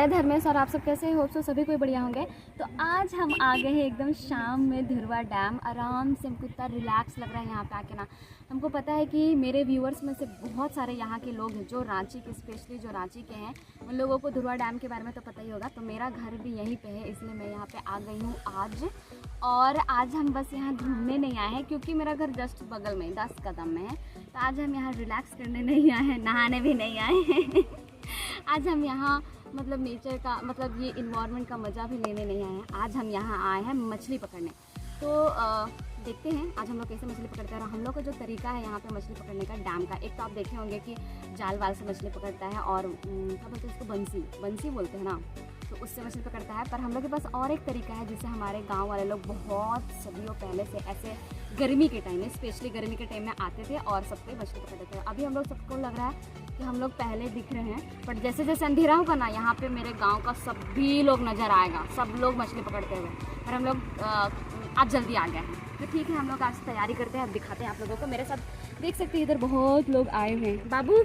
जय धर्मेश। और आप सब कैसे होप सो सभी कोई बढ़िया होंगे। तो आज हम आ गए हैं एकदम शाम में धुरवा डैम। आराम से हमको इतना रिलैक्स लग रहा है यहाँ पे आके ना। हमको पता है कि मेरे व्यूअर्स में से बहुत सारे यहाँ के लोग हैं जो रांची के, स्पेशली जो रांची के हैं, उन लोगों को धुरवा डैम के बारे में तो पता ही होगा। तो मेरा घर भी यहीं पे है, इसलिए मैं यहाँ पे आ गई हूँ आज। और आज हम बस यहाँ घूमने नहीं आए हैं क्योंकि मेरा घर जस्ट बगल में 10 कदम में है। तो आज हम यहाँ रिलैक्स करने नहीं आए हैं, नहाने भी नहीं आए हैं। आज हम यहाँ मतलब नेचर का, मतलब ये इन्वायरमेंट का मज़ा भी लेने नहीं आए हैं। आज हम यहाँ आए हैं मछली पकड़ने। तो देखते हैं आज हम लोग कैसे मछली पकड़ते हैं। और हम लोग का जो तरीका है यहाँ पे मछली पकड़ने का डैम का, एक तो आप देखे होंगे कि जाल वाल से मछली पकड़ता है और क्या बोलते हैं उसको, बंसी बोलते हैं ना, तो उससे मछली पकड़ता है। पर हम लोग के पास और एक तरीका है जिससे हमारे गांव वाले लोग बहुत सदियों पहले से ऐसे गर्मी के टाइम में, स्पेशली गर्मी के टाइम में आते थे और सब पे मछली पकड़ते थे। अभी हम लोग सबको लग रहा है कि हम लोग पहले दिख रहे हैं, बट जैसे जैसे अंधेरा होगा ना, यहाँ पे मेरे गांव का सभी लोग नज़र आएगा, सब लोग मछली पकड़ते हुए। पर हम लोग आज जल्दी आ गए हैं, तो ठीक है हम लोग आज तैयारी करते हैं। अब दिखाते हैं आप लोगों को। मेरे साथ देख सकते हैं इधर बहुत लोग आए हुए हैं। बाबू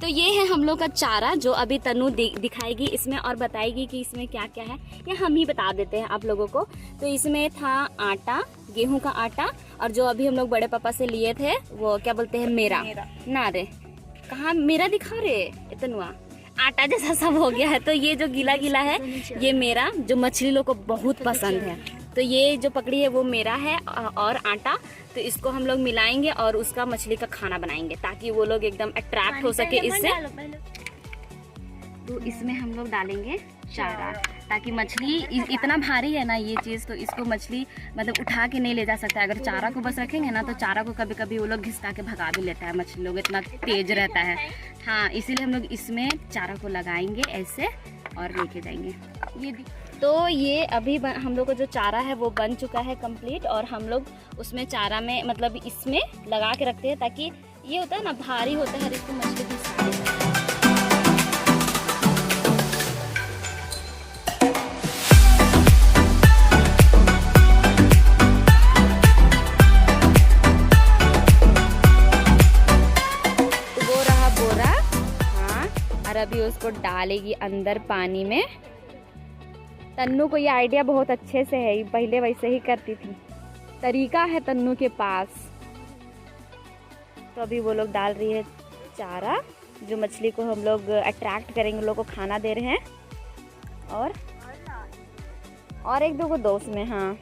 तो ये है हम लोग का चारा जो अभी तनु दिखाएगी इसमें और बताएगी कि इसमें क्या क्या है, या हम ही बता देते हैं आप लोगों को। तो इसमें था आटा, गेहूं का आटा, और जो अभी हम लोग बड़े पापा से लिए थे वो क्या बोलते हैं, मेरा ना रे, कहाँ मेरा दिखा रे, इतना आटा जैसा सब हो गया है। तो ये जो गीला गीला है ये मेरा, जो मछली लोग को बहुत पसंद है। तो ये जो पकड़ी है वो मेरा है और आटा। तो इसको हम लोग मिलाएंगे और उसका मछली का खाना बनाएंगे ताकि वो लोग एकदम अट्रैक्ट हो सके इससे। तो इसमें हम लोग डालेंगे चारा ताकि मछली, इतना भारी है ना ये चीज़, तो इसको मछली मतलब उठा के नहीं ले जा सकता है। अगर चारा को बस रखेंगे ना तो चारा को कभी कभी वो लोग घिसका के भगा भी लेता है मछली लोग, इतना तेज रहता है। हाँ, इसीलिए हम लोग इसमें चारा को लगाएंगे ऐसे और लेके जाएंगे। ये तो ये अभी हम लोग को जो चारा है वो बन चुका है कंप्लीट, और हम लोग उसमें चारा में मतलब इसमें लगा के रखते हैं ताकि ये होता है ना, भारी होता है इसको मछली की। तो वो रहा बोरा, हाँ, और अभी उसको डालेगी अंदर पानी में। तन्नू को ये आइडिया बहुत अच्छे से है, पहले वैसे ही करती थी, तरीका है तन्नू के पास। तो अभी वो लोग डाल रही है चारा, जो मछली को हम लोग अट्रैक्ट करेंगे, लोग को खाना दे रहे हैं। और एक दो को दोस्त में, हाँ।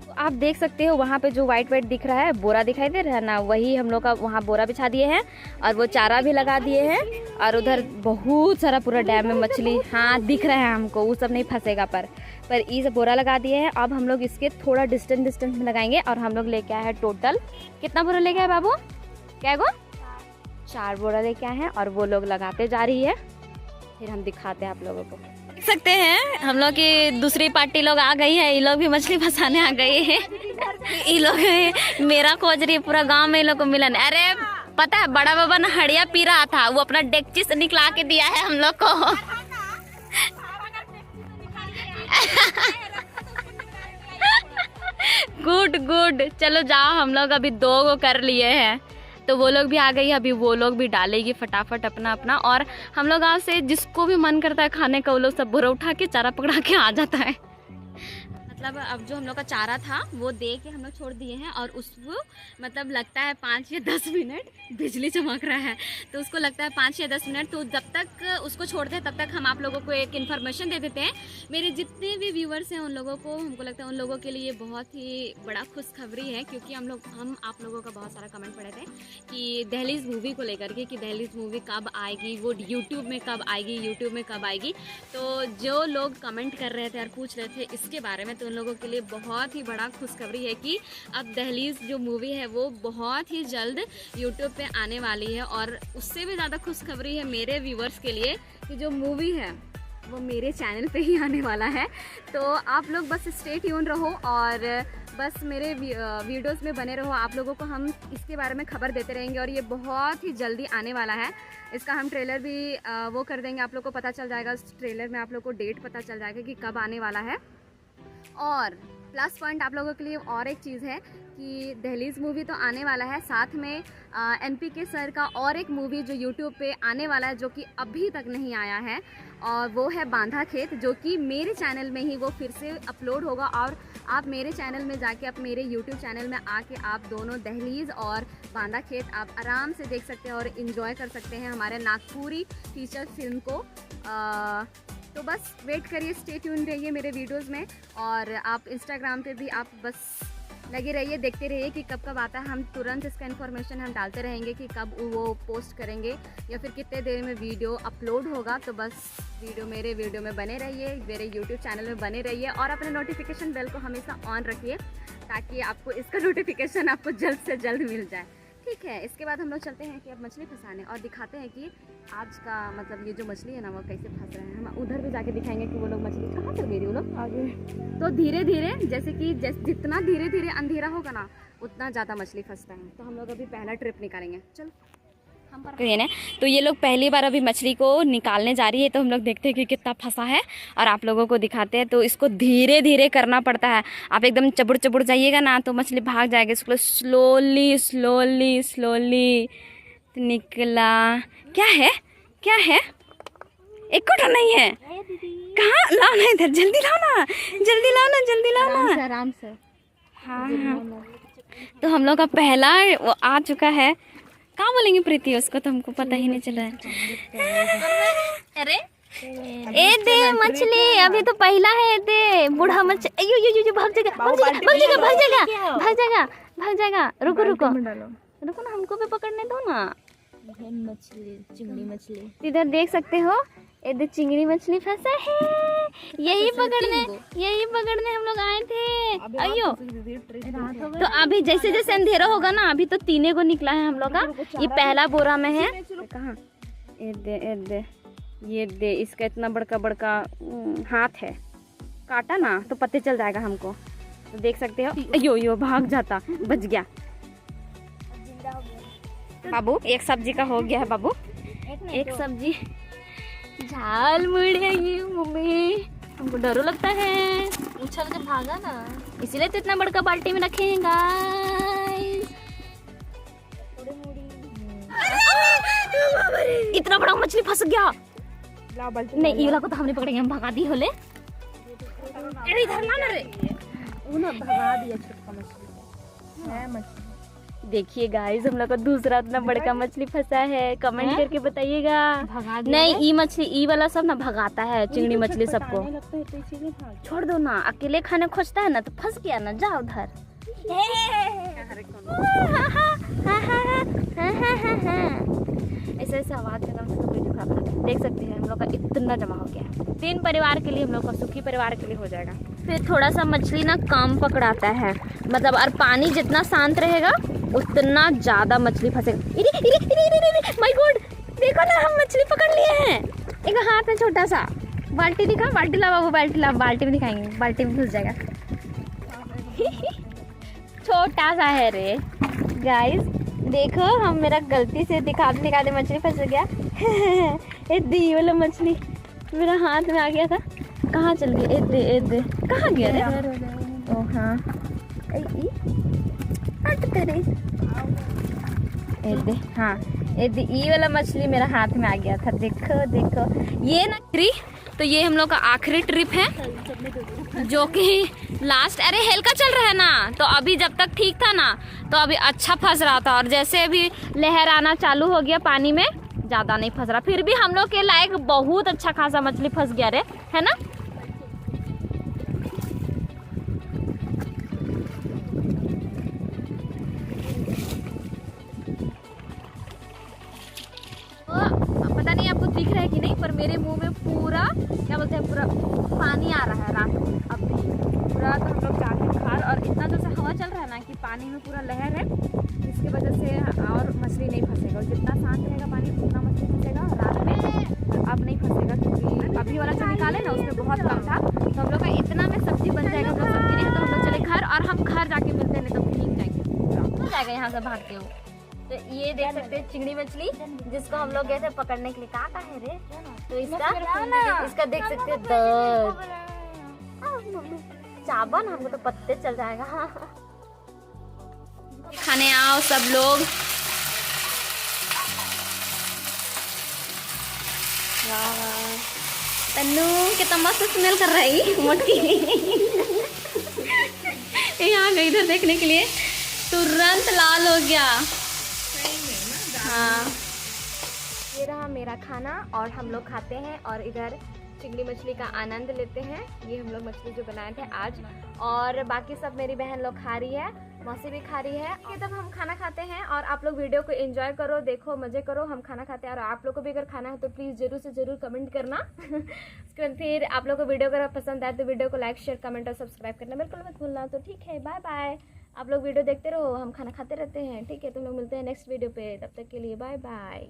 तो आप देख सकते हो वहाँ पे जो वाइट वाइट दिख रहा है, बोरा दिखाई दे रहा है ना, वही हम लोग का वहाँ बोरा बिछा दिए हैं और वो चारा भी लगा दिए हैं। और उधर बहुत सारा पूरा डैम में मछली, हाँ, दिख रहा है हमको, वो सब नहीं फंसेगा। पर ये सब बोरा लगा दिए हैं। अब हम लोग इसके थोड़ा डिस्टेंस में लगाएंगे। और हम लोग लेके आए हैं टोटल, कितना बोरा लेके आए बाबू, क्या गो, 4 बोरा लेके आए हैं। और वो लोग लगाते जा रही है, फिर हम दिखाते हैं आप लोगों को। देख सकते हैं हम लोग की दूसरी पार्टी लोग आ गई है, ये लोग भी मछली फंसाने आ गए हैं। ये लोग मेरा खोज रही है, पूरा गांव में इन लोग को मिलन। अरे पता है बड़ा बाबा ना हड़िया पी रहा था, वो अपना डेगची से निकला के दिया है हम लोग को। गुड, चलो जाओ, हम लोग अभी 2 को कर लिए हैं। तो वो लोग भी आ गई, अभी वो लोग भी डालेगी फटाफट अपना। और हम लोग गाँव से जिसको भी मन करता है खाने का, वो लोग सब बोरा उठा के चारा पकड़ा के आ जाता है। मतलब अब जो हम लोग का चारा था वो दे के हम लोग छोड़ दिए हैं, और उसको मतलब लगता है 5 या 10 मिनट, बिजली चमक रहा है तो उसको लगता है 5 या 10 मिनट। तो जब तक उसको छोड़ते हैं तब तक हम आप लोगों को एक इन्फॉर्मेशन दे देते हैं। मेरे जितने भी व्यूवर्स हैं उन लोगों को, हमको लगता है उन लोगों के लिए बहुत ही बड़ा खुशखबरी है, क्योंकि हम आप लोगों का बहुत सारा कमेंट पढ़े थे कि दहलीज मूवी को लेकर के, कि दहलीज मूवी कब आएगी, वो यूट्यूब में कब आएगी। तो जो लोग कमेंट कर रहे थे और पूछ रहे थे इसके बारे में, तो उन लोगों के लिए बहुत ही बड़ा खुशखबरी है कि अब दहलीज जो मूवी है वो बहुत ही जल्द यूट्यूब पे आने वाली है। और उससे भी ज़्यादा खुशखबरी है मेरे व्यूवर्स के लिए कि जो मूवी है वो मेरे चैनल पे ही आने वाला है। तो आप लोग बस स्टे ट्यून रहो और बस मेरे वीडियोस में बने रहो। आप लोगों को हम इसके बारे में खबर देते रहेंगे और ये बहुत ही जल्दी आने वाला है। इसका हम ट्रेलर भी वो कर देंगे, आप लोग को पता चल जाएगा। उस ट्रेलर में आप लोग को डेट पता चल जाएगा कि कब आने वाला है। और प्लस पॉइंट आप लोगों के लिए और एक चीज़ है कि दहलीज मूवी तो आने वाला है, साथ में NPK सर का और एक मूवी जो YouTube पे आने वाला है जो कि अभी तक नहीं आया है, और वो है बांधा खेत, जो कि मेरे चैनल में ही वो फिर से अपलोड होगा। और आप मेरे चैनल में जाके, आप मेरे YouTube चैनल में आके आप दोनों दहलीज और बांधा खेत आप आराम से देख सकते हैं और इन्जॉय कर सकते हैं हमारे नागपुरी फीचर फिल्म को। तो बस वेट करिए, स्टे ट्यून रहिए मेरे वीडियोस में, और आप इंस्टाग्राम पे भी आप बस लगे रहिए, देखते रहिए कि कब कब आता है। हम तुरंत इसका इन्फॉर्मेशन हम डालते रहेंगे कि कब वो पोस्ट करेंगे या फिर कितने देर में वीडियो अपलोड होगा। तो बस मेरे वीडियो में बने रहिए, मेरे यूट्यूब चैनल में बने रहिए, और अपने नोटिफिकेशन बेल को हमेशा ऑन रखिए ताकि आपको इसका नोटिफिकेशन आपको जल्द से जल्द मिल जाए। ठीक है, इसके बाद हम लोग चलते हैं कि अब मछली फंसाने और दिखाते हैं कि आज का मतलब ये जो मछली है ना वो कैसे फंस रहे हैं। हम उधर भी जाके दिखाएंगे कि वो लोग मछली कहाँ चल गई, वो लोग आगे। तो धीरे धीरे जैसे कि जितना धीरे धीरे अंधेरा होगा ना उतना ज़्यादा मछली फंसता है। तो हम लोग अभी पहला ट्रिप निकालेंगे, चलो हम पर। तो ये लोग पहली बार अभी मछली को निकालने जा रही है, तो हम लोग देखते हैं कि कितना फंसा है और आप लोगों को दिखाते हैं। तो इसको धीरे धीरे करना पड़ता है, आप एकदम चबुड़ चबुड़ जाइएगा ना तो मछली भाग जाएगी। इसको स्लोली स्लोली स्लोली निकला। क्या है, क्या है? एक को नहीं है, कहाँ लाओ ना, इधर जल्दी लाओ ना, जल्दी लाओ ना, जल्दी लाओ ना, आराम से। हाँ हाँ, तो हम लोग का पहला वो आ चुका है। कहाँ बोलेंगे प्रीति उसको, तो हमको पता ही नहीं चला है। अरे ए दे मछली, अभी तो पहला है, दे बूढ़ा मछली। अयो यो यो, भाग जाएगा, भाग जाएगा, भाग जाएगा, भाग जाएगा, भाग जाएगा, भाग जाएगा। रुको रुको रुको ना, हमको भी पकड़ने दो ना। मछली, चिंगड़ी मछली इधर देख सकते हो, इधर चिंगड़ी मछली फंसा है। यही पकड़ने हम लोग आए थे। अयो, तो अभी जैसे जैसे अंधेरा होगा ना, अभी तो 3 को निकला है हम लोग का। ये पहला बोरा में है। कहाँ? ये दे, इसका इतना बड़का बड़का हाथ है, काटा ना तो पता चल जाएगा हमको। तो देख सकते हो, अयो यो भाग जाता, बच गया। बाबू एक सब्जी का हो गया है बाबू, एक सब्जी। झाल मुड़ेगी मम्मी, हमको डर लगता है, उछल के भागा ना, इसीलिए तो इतना बड़का बाल्टी में रखे हैं गाइस। इतना बड़ा मछली फंस गया। नहीं, ये वाला को तो हमने पकड़ेंगे, हम भगा दी होले। इधर ना रे, वो ना भगा दिया छोटा मछली है। मछली देखिए गाइस, हम लोग का दूसरा इतना बड़का मछली फंसा है। कमेंट करके बताइएगा। नहीं, ई मछली, ई वाला सब ना भगाता है, चिंगड़ी मछली सबको। छोड़ दो ना, अकेले खाने खोजता है ना तो फंस गया ना, जाओ उधर। ऐसे ऐसे आवाज करना तो वीडियो खराब लगता है। देख सकते हैं हम लोग का इतना जमा हो गया। 3 परिवार के लिए, हम लोग का सुखी परिवार के लिए हो जाएगा। फिर थोड़ा सा मछली ना कम पकड़ाता है, मतलब और पानी जितना शांत रहेगा उतना ज्यादा मछली फंसेगा। माय गॉड, देखो ना हम मछली पकड़ लिए हैं। एक हाथ में छोटा सा बाल्टी दिखा, बाल्टी ला बाबू, बाल्टी ला, बाल्टी में दिखाएंगे, बाल्टी में घुस जाएगा। छोटा सा है रे गाइस, देखो हम मेरा गलती से दिखाते दिखाते मछली फंस गया। ये वाला मछली मेरा हाथ में आ गया था, कहाँ चल गया? ए कहाँ गया रे? ओ हाँ, हाँ ये वाला मछली मेरा हाथ में आ गया था। देखो देखो, ये ना तो ये हम लोग का आखिरी ट्रिप है, जो कि लास्ट। अरे हल्का चल रहा है ना, तो अभी जब तक ठीक था ना तो अभी अच्छा फंस रहा था, और जैसे अभी लहर आना चालू हो गया पानी में, ज्यादा नहीं फंस रहा। फिर भी हम लोग के लायक बहुत अच्छा खासा मछली फंस गया रे, है ना। पता नहीं आपको दिख रहा है कि नहीं, पर मेरे मुंह में पूरा क्या बोलते हैं, पूरा पानी आ रहा है रात में। अब पूरा तो हम लोग जाके बाहर, और इतना जो सा हवा चल रहा है ना कि पानी में पूरा लहर है, इसकी वजह से और मछली नहीं फंसेगा। और जितना शांत रहेगा पानी उतना मछली फंसेगा रात में। अब नहीं फंसेगा क्योंकि अभी वाला जो निकाले ना उसमें बहुत कम था। तो हम लोग का इतना में सब्जी बन जाएगा, तो सब्जी नहीं तो हम लोग चले घर, और हम घर जाके मिलते हैं, तो भीग जाएंगे, हो जाएगा यहाँ से भाग के। तो ये देख सकते हैं चिंगड़ी मछली, जिसको हम लोग कैसे पकड़ने के लिए कहा है रे, तो इसका देख सकते हैं दर्द। चाबन हमको तो पत्ते चल जाएगा। खाने आओ सब लोग। वाह वाह, तन्नू कितना मस्त स्मेल कर रही मोटी। यहाँ गई इधर देखने के लिए, तुरंत लाल हो गया। हाँ, ये रहा मेरा खाना और हम लोग खाते हैं और इधर चिंगड़ी मछली का आनंद लेते हैं। ये हम लोग मछली जो बनाए थे आज, और बाकी सब मेरी बहन लोग खा रही है, मौसी भी खा रही है। ये तब हम खाना खाते हैं और आप लोग वीडियो को एंजॉय करो, देखो, मजे करो। हम खाना खाते हैं और आप लोग को भी अगर खाना है तो प्लीज़ जरूर से जरूर कमेंट करना। उसके बाद फिर आप लोग को वीडियो अगर पसंद आए तो वीडियो को लाइक, शेयर, कमेंट और सब्सक्राइब करना बिल्कुल मत भूलना। तो ठीक है, बाय बाय। आप लोग वीडियो देखते रहो, हम खाना खाते रहते हैं। ठीक है, तो हम लोग मिलते हैं नेक्स्ट वीडियो पे, तब तक के लिए बाय बाय।